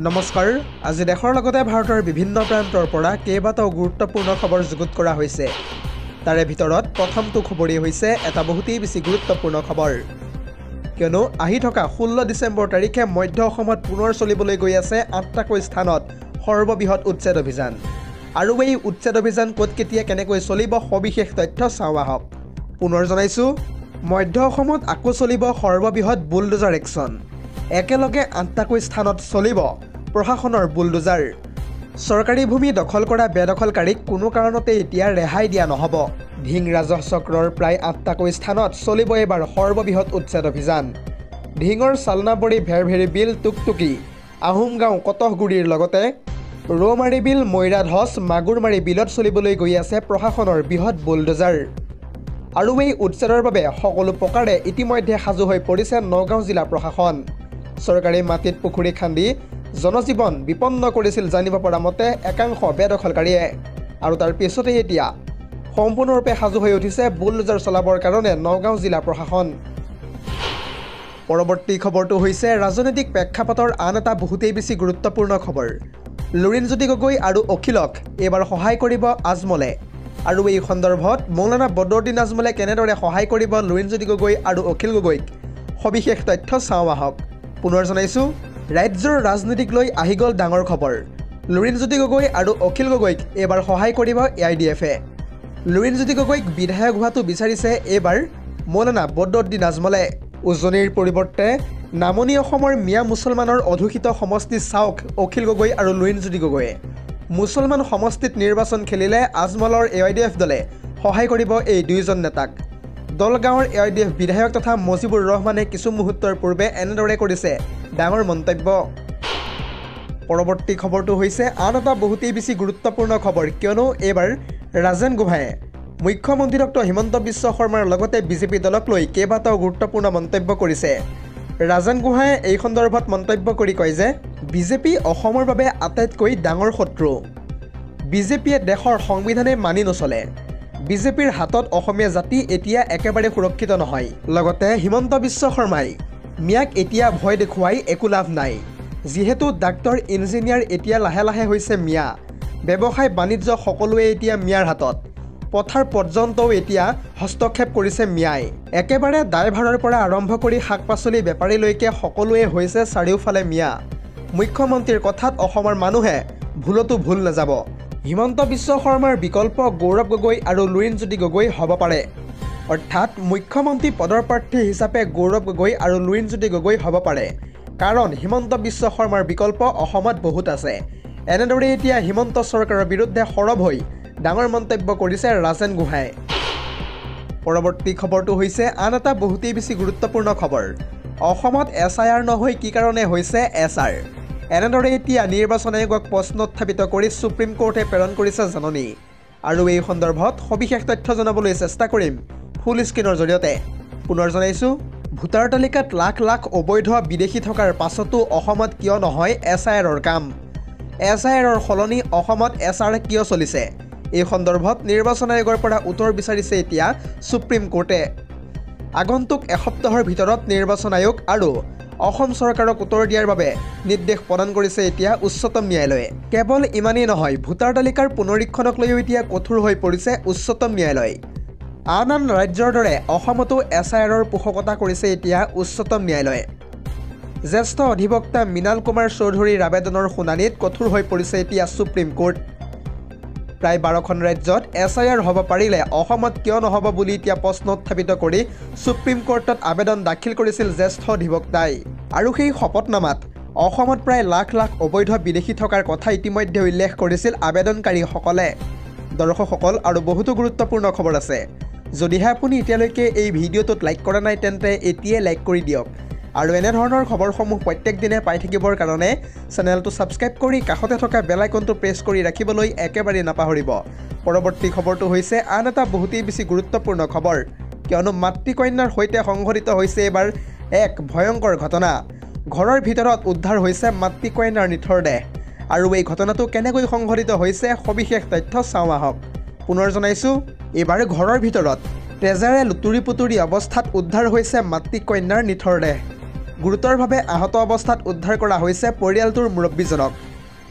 নমস্কাৰ আজি দেশৰ লগতে ভাৰতৰ বিভিন্ন প্ৰান্তৰ পৰা কেইবাটাও গুৰুত্বপূৰ্ণ খবৰ যুগুত কৰা হৈছে তাৰে ভিতৰত প্ৰথমটো খবৰেই হৈছে এটা বহুতেই বেছি গুৰুত্বপূৰ্ণ খবৰ কিয়নো আহি থকা 16 ডিসেম্বৰ তাৰিখে মধ্য অসমত পুনৰ চলিবলৈ গৈ আছে 8টাকৈ স্থানত সৰ্ববৃহৎ উচ্ছেদ অভিযান আৰু এই উচ্ছেদ অভিযান ক'ত কেতিয়া কেনেকৈ চলিব সবিশেষ তথ্য চাওঁ আহক পুনৰ জনাইছো মধ্য অসমত আকৌ চলিব সৰ্ববৃহৎ বুলডোজাৰ একচন একেলগে 8টাকৈ স্থানত চলিব প্ৰশাসনৰ বুলডোজাৰ সৰকাৰি ভূমি দখল কৰা বেদখলকাৰীক কোনো কাৰণতে এতিয়া ৰেহাই দিয়া নহব ঢিং ৰাজহ চক্ৰৰ প্ৰায় 8টাকৈ স্থানত চলিব এবাৰ সৰ্ববৃহৎ উচ্ছেদ অভিযান ঢিঙৰ চালনাবৰী ভেৰভেৰি বিল টুকটুকি আহোমগাঁও কটহগুৰিৰ লগতে ৰৌমাৰী বিল মৈৰাধস মাগুৰমাৰী বিলত চলিবলৈ গৈ আছে প্ৰশাসনৰ বৃহৎ বুলডোজাৰ আৰু এই উচ্ছেদৰ বাবে সকলো প্ৰকাৰে ইতিমধ্যে সাজু হৈ পৰিছে নগাঁও জিলা প্ৰশাসন সৰকাৰি মাটিত পুখুৰী খান্দি জনজীৱন বিপন্ন কৰিছিল জানিব পৰা মতে একাংশ বেদখলকাৰীয়ে আৰু তাৰ পিছতে এতিয়া সম্পূৰ্ণৰূপে সাজু হৈ উঠিছে বুলডোজাৰ চলাবৰ কাৰণে নগাঁও জিলা প্ৰশাসন পৰৱৰ্তী খবৰটো হৈছে ৰাজনৈতিক প্ৰেক্ষাপটৰ আন এটা বহুতেই বেছি গুৰুত্বপূৰ্ণ খবৰ লুৰিণজ্যোতি গগৈ আৰু অখিলক এবাৰ সহায় কৰিব আজমলে আৰু এই সন্দৰ্ভত মৌলানা বদৰুদ্দিন আজমলে কেনেদৰে সহায় কৰিব লুৰিণজ্যোতি গগৈ আৰু অখিল গগৈক সবিশেষ তথ্য চাওঁ আহক পুনৰ জনাইছো ৰাজ্যৰ ৰাজনীতিক লৈ আহি গ'ল ডাঙৰ খবৰ লুৰিণজ্যোতি গগৈ আৰু অখিল গগৈক এবাৰ সহায় কৰিব AIDFে লুৰিণজ্যোতি গগৈক বিধায়ক হোৱাটো বিচাৰিছে এবাৰ মৌলানা বদৰুদ্দিন আজমলে উজনিৰ পৰিৱৰ্তে নামনি অসমৰ মিয়া মুছলমানৰ অধুষিত সমষ্টি চাওক অখিল গগৈ আৰু লুৰিণজ্যোতি গগৈয়ে মুছলমান সমষ্টিত নিৰ্বাচন খেলিলে আজমলৰ AIDF দলে সহায় কৰিব এই দুইজন নেতাক দলগাঁৱৰ AIDF বিধায়ক তথা মজিবুৰ ৰহমানে কিছু মুহূৰ্তৰ পূৰ্বে এনেদৰে কৰিছে ডাঙৰ মন্তব্য পৰৱৰ্তী খবৰটো হৈছে আন এটা বহুতেই বেছি গুৰুত্বপূৰ্ণ খবৰ কিয়নো এবাৰ ৰাজেন গোহাঁয়ে মুখ্যমন্ত্ৰী ডক্টৰ হিমন্ত বিশ্ব শৰ্মাৰ লগতে বিজেপি দলক লৈ কেইবাটাও গুৰুত্বপূৰ্ণ মন্তব্য কৰিছে ৰাজেন গোহাঁয়ে এই সন্দৰ্ভত মন্তব্য কৰি কয় যে বিজেপি অসমৰ বাবে আটাইতকৈ ডাঙৰ শত্ৰু বিজেপিয়ে দেশৰ সংবিধানে মানি নচলে বিজেপিৰ হাতত অসমীয়া জাতি এতিয়া একেবাৰে সুৰক্ষিত নহয় লগতে হিমন্ত বিশ্ব শৰ্মাই মিয়াক এতিয়া ভয় দেখুৱাই একো লাভ নাই যিহেতু ডাক্তৰ ইঞ্জিনিয়াৰ এতিয়া লাহে লাহে হৈছে মিয়া ব্যৱসায় বাণিজ্য সকলোৱে এতিয়া মিয়াৰ হাতত পথাৰ পৰ্যন্তও এতিয়া হস্তক্ষেপ কৰিছে মিয়াই একেবাৰে ড্ৰাইভাৰৰ পৰা আৰম্ভ কৰি শাক-পাচলি বেপাৰীলৈকে সকলোৱে হৈছে চাৰিওফালে মিয়া মুখ্যমন্ত্ৰীৰ কথাত অসমৰ মানুহে ভুলতো ভুল নাযাব হিমন্ত বিশ্ব শৰ্মাৰ বিকল্প গৌৰৱ গগৈ আৰু লুৰিণজ্যোতি গগৈ হ'ব পাৰে অৰ্থাৎ মুখ্যমন্ত্ৰী পদৰ প্ৰাৰ্থী হিচাপে গৌৰৱ গগৈ আৰু লুৰিণজ্যোতি গগৈ হ'ব পাৰে কাৰণ হিমন্ত বিশ্ব শৰ্মাৰ বিকল্প অসমত বহুত আছে এনেদৰে এতিয়া হিমন্ত চৰকাৰৰ বিৰুদ্ধে সৰব হৈ ডাঙৰ মন্তব্য কৰিছে ৰাজেন গোহাঁয়ে পৰৱৰ্তী খবৰটো হৈছে আন এটা বহুতেই বেছি গুৰুত্বপূৰ্ণ খবৰ অসমত SIR নহয় কি কাৰণে হৈছে SR এনেদৰে এতিয়া নিৰ্বাচন আয়োগক প্ৰশ্ন উত্থাপিত কৰি সুপ্ৰিম কোৰ্টে প্ৰেৰণ কৰিছে জাননী আৰু এই সন্দৰ্ভত সবিশেষ তথ্য জনাবলৈ চেষ্টা কৰিম ফুল স্ক্ৰীনৰ জৰিয়তে পুনৰ জনাইছো ভোটাৰ তালিকাত লাখ লাখ অবৈধ বিদেশী থকাৰ পাছতো অসমত কিয় নহয় SIRৰ কাম SIRৰ সলনি অসমত SR কিয় চলিছে এই সন্দৰ্ভত নিৰ্বাচন আয়োগৰ পৰা উত্তৰ বিচাৰিছে এতিয়া সুপ্ৰিম কোৰ্টে আগন্তুক এসপ্তাহৰ ভিতৰত নিৰ্বাচন আয়োগ আৰু অসম চৰকাৰক উত্তৰ দিয়াৰ বাবে নিৰ্দেশ প্ৰদান কৰিছে এতিয়া উচ্চতম ন্যায়ালয়ে কেৱল ইমানেই নহয় ভোটাৰ তালিকাৰ পুনৰীক্ষণক লৈ এতিয়া কঠোৰ হৈ পৰিছে উচ্চতম ন্যায়ালয় আন আন ৰাজ্যৰ দৰে অসমতো SIRৰ পোষকতা কৰিছে এতিয়া উচ্চতম ন্যায়ালয়ে জ্যেষ্ঠ অধিবক্তা মৃণাল কুমাৰ চৌধুৰীৰ আবেদনৰ শুনানিত কঠোৰ হৈ পৰিছে এতিয়া সুপ্ৰিম কোৰ্ট প্ৰায় 12খন ৰাজ্যত SIR হ'ব পাৰিলে অসমত কিয় নহ'ব বুলি এতিয়া প্ৰশ্ন উত্থাপিত কৰি সুপ্ৰিম কোৰ্টত আবেদন দাখিল কৰিছিল জ্যেষ্ঠ অধিবক্তাই আৰু সেই শপতনামাত অসমত প্ৰায় লাখ লাখ অবৈধ বিদেশী থকাৰ কথা ইতিমধ্যে উল্লেখ কৰিছিল আবেদনকাৰীসকলে দৰ্শকসকল আৰু বহুতো গুৰুত্বপূৰ্ণ খবৰ আছে যদিহে আপুনি এতিয়ালৈকে এই ভিডিঅ'টোত লাইক কৰা নাই তেন্তে এতিয়াই লাইক কৰি দিয়ক আৰু এনে ধৰণৰ খবৰসমূহ প্ৰত্যেক দিনে পাই থাকিবৰ কাৰণে চেনেলটো সাবস্ক্ৰাইব কৰি কাষতে থকা বেল আইকনটো প্ৰেছ কৰি ৰাখিবলৈ একেবাৰে নাপাহৰিব পৰৱৰ্তী খবৰটো হৈছে আন এটা বহুতেই বেছি গুৰুত্বপূৰ্ণ খবৰ কিয়নো মাতৃকন্যাৰ সৈতে সংঘটিত হৈছে এবাৰ এক ভয়ংকৰ ঘটনা ঘৰৰ ভিতৰত উদ্ধাৰ হৈছে মাতৃকন্যাৰ নিথৰ দেহ আৰু এই ঘটনাটো কেনেকৈ সংঘটিত হৈছে সবিশেষ তথ্য চাওঁ আহক পুনৰ জনাইছো এবাৰ ঘৰৰ ভিতৰত তেজেৰে লুতুৰি পুতুৰি অৱস্থাত উদ্ধাৰ হৈছে মাতৃকন্যাৰ নিথৰ দেহ গুৰুতৰভাৱে আহত অৱস্থাত উদ্ধাৰ কৰা হৈছে পৰিয়ালটোৰ মুৰব্বীজনক।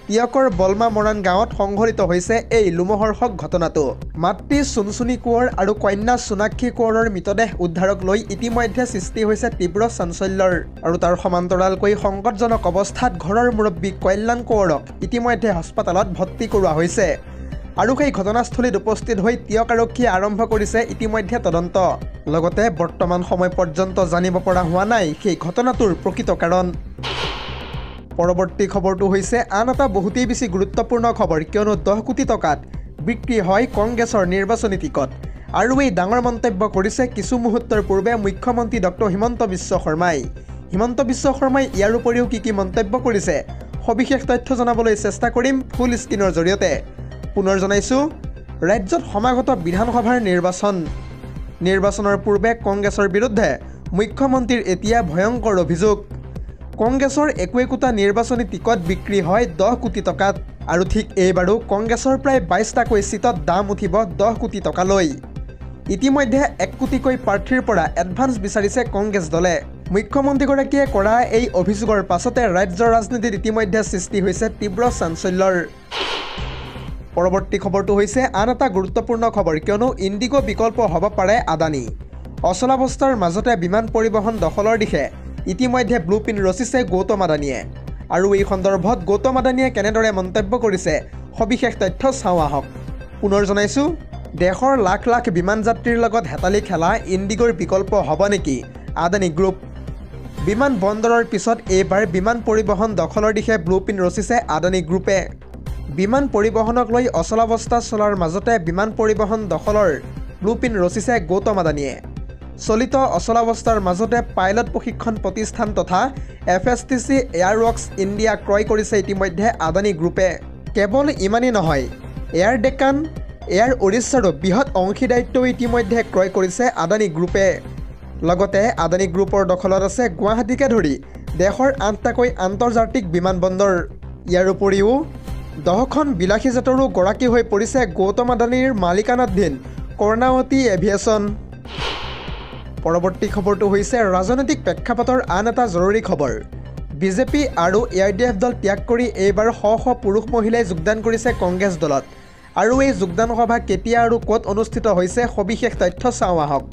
টিয়কৰ বলমা মৰাণ গাঁৱত সংঘটিত হৈছে এই লোমহৰ্ষক ঘটনাটো। মাতৃ চুনচুনী কোঁৱৰ আৰু কন্যা সোণাক্ষী কোঁৱৰৰ মৃতদেহ উদ্ধাৰক লৈ ইতিমধ্যে সৃষ্টি হৈছে তীব্ৰ চাঞ্চল্যৰ। আৰু তাৰ সমান্তৰালকৈ সংকটজনক অৱস্থাত ঘৰৰ মুৰব্বী কল্যাণ কোঁৱৰক ইতিমধ্যে হাস্পতালত ভৰ্তি কৰোৱা হৈছে। আৰু সেই ঘটনাস্থলীত উপস্থিত হৈ টিয়ক আৰক্ষীয়ে আৰম্ভ কৰিছে ইতিমধ্যে তদন্ত। লগতে বৰ্তমান সময় পৰ্যন্ত জানিব পৰা হোৱা নাই সেই ঘটনাটোৰ প্ৰকৃত কাৰণ। পৰৱৰ্তী খবৰটো হৈছে আন এটা বহুতেই বেছি গুৰুত্বপূৰ্ণ খবৰ, কিয়নো 10 কোটি টকাত বিক্ৰী হয় কংগ্ৰেছৰ নিৰ্বাচনী টিকট। আৰু এই ডাঙৰ মন্তব্য কৰিছে কিছু মুহূৰ্তৰ পূৰ্বে মুখ্যমন্ত্ৰী ডক্টৰ হিমন্ত বিশ্ব শৰ্মাই। হিমন্ত বিশ্ব শৰ্মাই ইয়াৰ উপৰিও কি মন্তব্য কৰিছে সবিশেষ তথ্য জনাবলৈ চেষ্টা কৰিম ফুল স্ক্ৰীনৰ জৰিয়তে। পুনৰ জনাইছোঁ, ৰাজ্যত সমাগত বিধানসভাৰ নিৰ্বাচনৰ পূৰ্বে কংগ্ৰেছৰ বিৰুদ্ধে মুখ্যমন্ত্ৰীৰ এতিয়া ভয়ংকৰ অভিযোগ। কংগ্ৰেছৰ একোটা নিৰ্বাচনী টিকট বিক্ৰী হয় 10 কোটি টকাত। আৰু ঠিক এইবাৰো কংগ্ৰেছৰ প্ৰায় 22টাকৈ চিটত দাম উঠিব 10 কোটি টকালৈ। ইতিমধ্যে 1 কোটিকৈ প্ৰাৰ্থীৰ পৰা এডভান্স বিচাৰিছে কংগ্ৰেছ দলে। মুখ্যমন্ত্ৰীগৰাকীয়ে কৰা এই অভিযোগৰ পাছতে ৰাজ্যৰ ৰাজনীতিত ইতিমধ্যে সৃষ্টি হৈছে তীব্ৰ চাঞ্চল্যৰ। পৰৱৰ্তী খবৰটো হৈছে আন এটা গুৰুত্বপূৰ্ণ খবৰ, কিয়নো ইণ্ডিগো বিকল্প হ'ব পাৰে আদানী। অচলাৱস্থাৰ মাজতে বিমান পৰিবহণ দখলৰ দিশে ইতিমধ্যে ব্লুপ্ৰিণ্ট ৰচিছে গৌতম আদানীয়ে। আৰু এই সন্দৰ্ভত গৌতম আদানীয়ে কেনেদৰে মন্তব্য কৰিছে সবিশেষ তথ্য চাওঁ আহক। পুনৰ জনাইছোঁ, দেশৰ লাখ লাখ বিমান যাত্ৰীৰ লগত হেতালি খেলা ইণ্ডিগোৰ বিকল্প হ'ব নেকি আদানী গ্ৰুপ। বিমান বন্দৰৰ পিছত এইবাৰ বিমান পৰিবহণ দখলৰ দিশে ব্লুপ্ৰিণ্ট ৰচিছে আদানী গ্ৰুপে। বিমান পৰিবহণক লৈ অচলাৱস্থা চলাৰ মাজতে বিমান পৰিবহণ দখলৰ ব্লুপ্ৰিণ্ট ৰচিছে গৌতম আদানীয়ে। চলিত অচলাৱস্থাৰ মাজতে পাইলট প্ৰশিক্ষণ প্ৰতিষ্ঠান তথা FSTC এয়াৰৱৰ্কছ ইণ্ডিয়া ক্ৰয় কৰিছে ইতিমধ্যে আদানী গ্ৰুপে। কেৱল ইমানেই নহয়, এয়াৰ ডেকান, এয়াৰ উৰিষ্যাৰো বৃহৎ অংশীদাৰিত্বও ইতিমধ্যে ক্ৰয় কৰিছে আদানী গ্ৰুপে। লগতে আদানী গ্ৰুপৰ দখলত আছে গুৱাহাটীকে ধৰি দেশৰ 8টাকৈ আন্তৰ্জাতিক বিমানবন্দৰ। ইয়াৰ উপৰিও 10খন বিলাসী জেটৰো গৰাকী হৈ পৰিছে গৌতম আদানীৰ মালিকানাধীন কৰ্ণাৱতী এভিয়েশ্যন। পৰৱৰ্তী খবৰটো হৈছে ৰাজনৈতিক প্ৰেক্ষাপটৰ আন এটা জৰুৰী খবৰ। বিজেপি আৰু AIDF দল ত্যাগ কৰি এইবাৰ শ শ পুৰুষ মহিলাই যোগদান কৰিছে কংগ্ৰেছ দলত। আৰু এই যোগদান সভা কেতিয়া আৰু ক'ত অনুষ্ঠিত হৈছে সবিশেষ তথ্য চাওঁ আহক।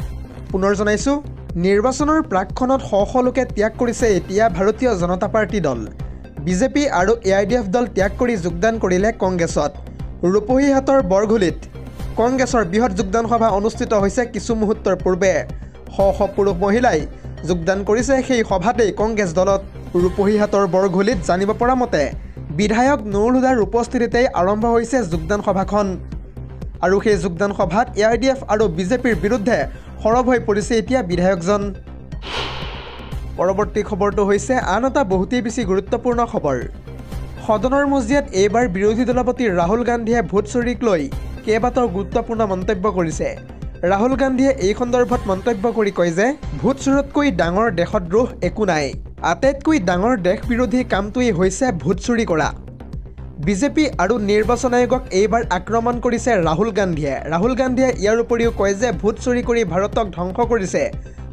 পুনৰ জনাইছোঁ, নিৰ্বাচনৰ প্ৰাকখনত শ শ লোকে ত্যাগ কৰিছে এতিয়া ভাৰতীয় জনতা পাৰ্টি দল। বিজেপি আৰু AIDF দল ত্যাগ কৰি যোগদান কৰিলে কংগ্ৰেছত। ৰূপহীহাটৰ বৰঘুলিত কংগ্ৰেছৰ বৃহৎ যোগদান সভা অনুষ্ঠিত হৈছে কিছু মুহূৰ্তৰ পূৰ্বে। শ শ পুৰুষ মহিলাই যোগদান কৰিছে সেই সভাতেই কংগ্ৰেছ দলত। ৰূপহীহাটৰ বৰঘুলিত জানিব পৰা মতে বিধায়ক নুৰুল হুদাৰ উপস্থিতিতেই আৰম্ভ হৈছে যোগদান সভাখন। আৰু সেই যোগদান সভাত AIDF আৰু বিজেপিৰ বিৰুদ্ধে সৰব হৈ পৰিছে এতিয়া বিধায়কজন। পৰৱৰ্তী খবৰটো হৈছে আন এটা বহুতেই বেছি গুৰুত্বপূৰ্ণ খবৰ। সদনৰ মজিয়াত এইবাৰ বিৰোধী দলপতি ৰাহুল গান্ধীয়ে ভোট চুৰিক লৈ কেইবাটাও গুৰুত্বপূৰ্ণ মন্তব্য কৰিছে। ৰাহুল গান্ধীয়ে এই সন্দৰ্ভত মন্তব্য কৰি কয় যে ভোট চুৰতকৈ ডাঙৰ দেশদ্ৰোহ একো নাই। আটাইতকৈ ডাঙৰ দেশ বিৰোধী কামটোৱেই হৈছে ভোট চুৰি কৰা। বিজেপি আৰু নিৰ্বাচন আয়োগক এইবাৰ আক্ৰমণ কৰিছে ৰাহুল গান্ধীয়ে। ৰাহুল গান্ধীয়ে ইয়াৰ উপৰিও কয় যে ভোট চুৰি কৰি ভাৰতক ধ্বংস কৰিছে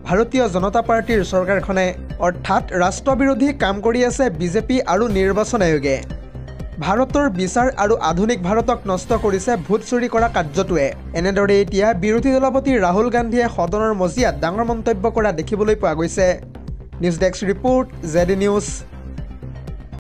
ভাৰতীয় জনতা পাৰ্টিৰ চৰকাৰখনে। অৰ্থাৎ ৰাষ্ট্ৰবিৰোধী কাম কৰি আছে বিজেপি আৰু নিৰ্বাচন আয়োগে। ভাৰতৰ বিচাৰ আৰু আধুনিক ভাৰতক নষ্ট কৰিছে ভোট চুৰি কৰা কাৰ্যটোৱে। এনেদৰে এতিয়া বিৰোধী দলপতি ৰাহুল গান্ধীয়ে সদনৰ মজিয়াত ডাঙৰ মন্তব্য কৰা দেখিবলৈ পোৱা গৈছে। News desk report, ZD news.